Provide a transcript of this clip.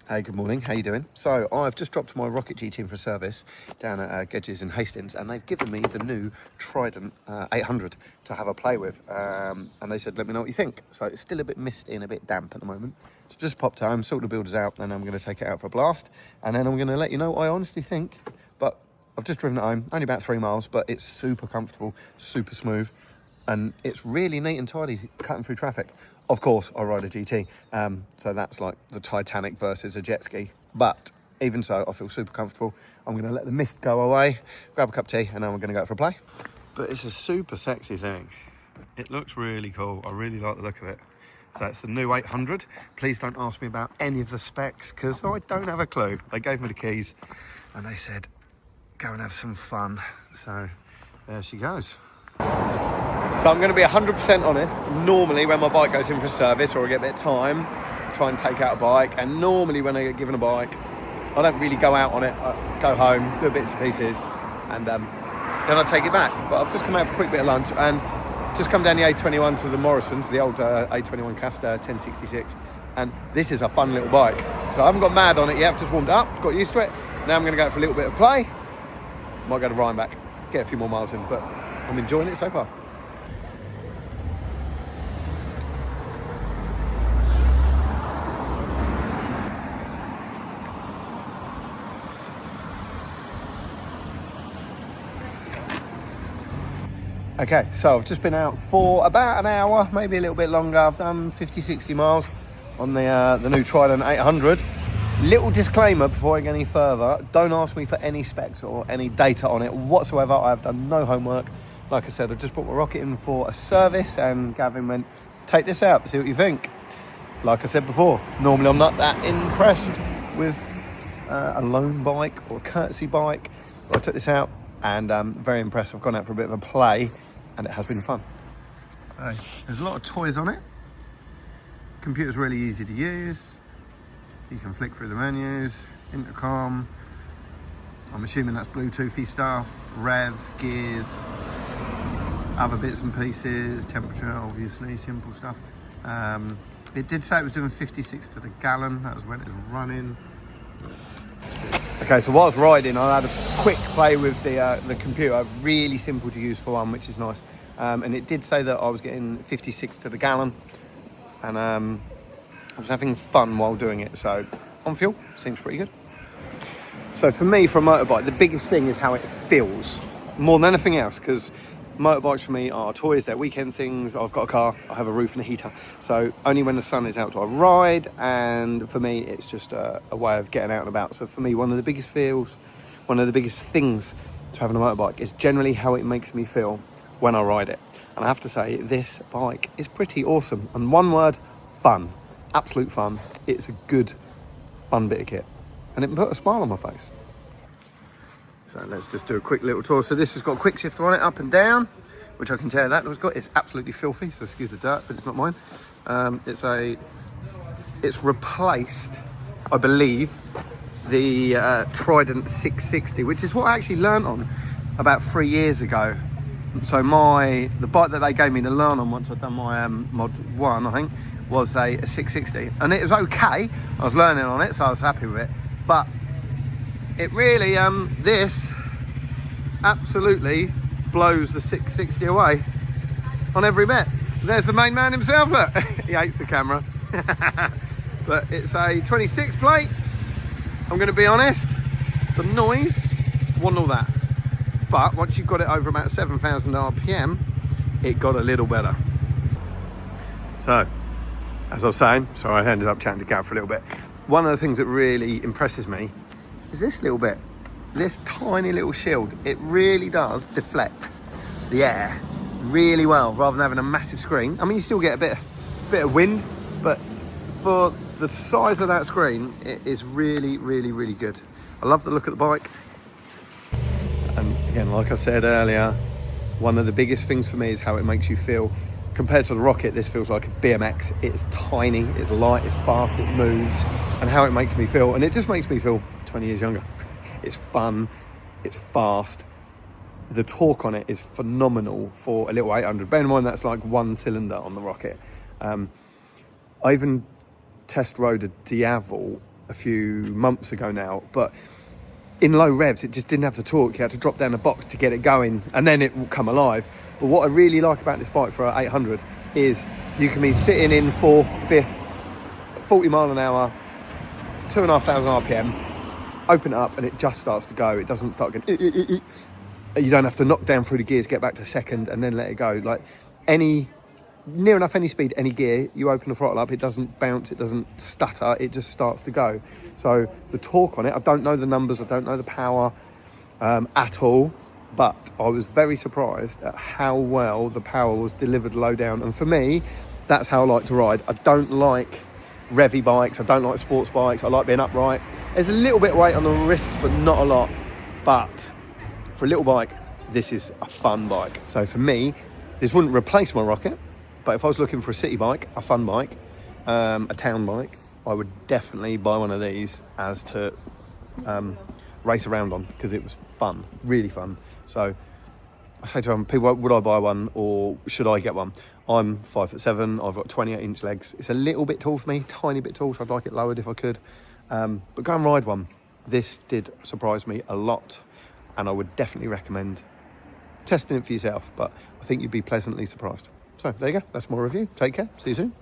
Hey, good morning. How you doing? So I've just dropped my Rocket GT in for a service down at Gedges in Hastings, and they've given me the new Trident 800 to have a play with. And they said, let me know what you think. So it's still a bit misty and a bit damp at the moment. So just popped home, sorted the builders out, and I'm going to take it out for a blast. And then I'm going to let you know what I honestly think. But I've just driven it home, only about 3 miles, but it's super comfortable, super smooth. And it's really neat and tidy cutting through traffic. Of course, I ride a GT, so that's like the Titanic versus a jet ski. But even so, I feel super comfortable. I'm going to let the mist go away, grab a cup of tea, and then we're going to go for a play. But it's a super sexy thing. It looks really cool. I really like the look of it. So it's the new 800. Please don't ask me about any of the specs, because I don't have a clue. They gave me the keys, and they said, go and have some fun. So there she goes. So I'm going to be 100% honest. Normally when my bike goes in for a service or I get a bit of time, I try and take out a bike. And normally when I get given a bike, I don't really go out on it. I go home, do bits and pieces, and then I take it back. But I've just come out for a quick bit of lunch and just come down the A21 to the Morrison's, the old A21 Caster 1066. And this is a fun little bike. So I haven't got mad on it yet. I've just warmed up, got used to it. Now I'm going to go for a little bit of play. Might go to Rhinebeck, get a few more miles in, but I'm enjoying it so far. Okay, so I've just been out for about an hour, maybe a little bit longer. I've done 50-60 miles on the new Trident 800. Little disclaimer before I get any further, don't ask me for any specs or any data on it whatsoever. I've done no homework. Like I said, I just brought my Rocket in for a service and Gavin went, take this out, see what you think. Like I said before, normally I'm not that impressed with a loan bike or a courtesy bike. But I took this out and I'm very impressed. I've gone out for a bit of a play and it has been fun. So there's a lot of toys on it. Computer's really easy to use. You can flick through the menus, intercom. I'm assuming that's Bluetoothy stuff, revs, gears, other bits and pieces, temperature, obviously, simple stuff. It did say it was doing 56 to the gallon. That was when it was running. Okay, so while I was riding, I had a quick play with the computer. Really simple to use for one, which is nice. And it did say that I was getting 56 to the gallon. And I was having fun while doing it. So on fuel, seems pretty good. So for me, for a motorbike, the biggest thing is how it feels. More than anything else, because motorbikes for me are toys, they're weekend things. I've got a car, I have a roof and a heater. So only when the sun is out do I ride, and for me it's just a way of getting out and about. So for me, one of the biggest things to having a motorbike is generally how it makes me feel when I ride it. And I have to say, this bike is pretty awesome. And one word, fun. Absolute fun. It's a good, fun bit of kit. And it put a smile on my face. So let's just do a quick little tour. So this has got a quick shifter on it, up and down, which I can tell you that it's got. It's absolutely filthy, so excuse the dirt, but it's not mine. It's replaced, I believe, the Trident 660, which is what I actually learnt on about 3 years ago. So the bike that they gave me to learn on once I'd done my Mod 1, I think, was a 660. And it was okay. I was learning on it, so I was happy with it. But it really, this absolutely blows the 660 away on every bit. There's the main man himself, look. He hates the camera. But it's a 26 plate. I'm going to be honest, the noise wasn't all that. But once you've got it over about 7,000 RPM, it got a little better. So, as I was saying, sorry, I ended up chatting to Gav for a little bit. One of the things that really impresses me is this little bit, this tiny little shield. It really does deflect the air really well, rather than having a massive screen. I mean, you still get a bit of wind, but for the size of that screen, it is really, really, really good. I love the look of the bike. And again, like I said earlier, one of the biggest things for me is how it makes you feel. Compared to the Rocket, this feels like a BMX. It's tiny, it's light, it's fast, it moves, and how it makes me feel. And it just makes me feel 20 years younger. It's fun, it's fast. The torque on it is phenomenal for a little 800. Bear in mind that's like one cylinder on the Rocket. I even test rode a Diavel a few months ago now, but in low revs, it just didn't have the torque. You had to drop down the box to get it going, and then it will come alive. But what I really like about this bike for a 800 is you can be sitting in fourth, fifth, 40 mile an hour, 2,500 RPM, open it up, and it just starts to go. It doesn't start going. You don't have to knock down through the gears, get back to second, and then let it go. Like near enough any speed, any gear, you open the throttle up, it doesn't bounce, it doesn't stutter, it just starts to go. So the torque on it, I don't know the numbers, I don't know the power at all, but I was very surprised at how well the power was delivered low down. And for me, that's how I like to ride. I don't like revvy bikes, I don't like sports bikes, I like being upright. There's a little bit of weight on the wrists, but not a lot. But for a little bike, this is a fun bike. So for me, this wouldn't replace my Rocket, but if I was looking for a city bike, a fun bike, a town bike, I would definitely buy one of these as to race around on, because it was fun, really fun. So I say to people, would I buy one or should I get one? I'm 5'7", I've got 28-inch legs. It's a little bit tall for me, tiny bit tall, so I'd like it lowered if I could. But go and ride one. This did surprise me a lot, and I would definitely recommend testing it for yourself, but I think you'd be pleasantly surprised. So there you go, that's my review. Take care, see you soon.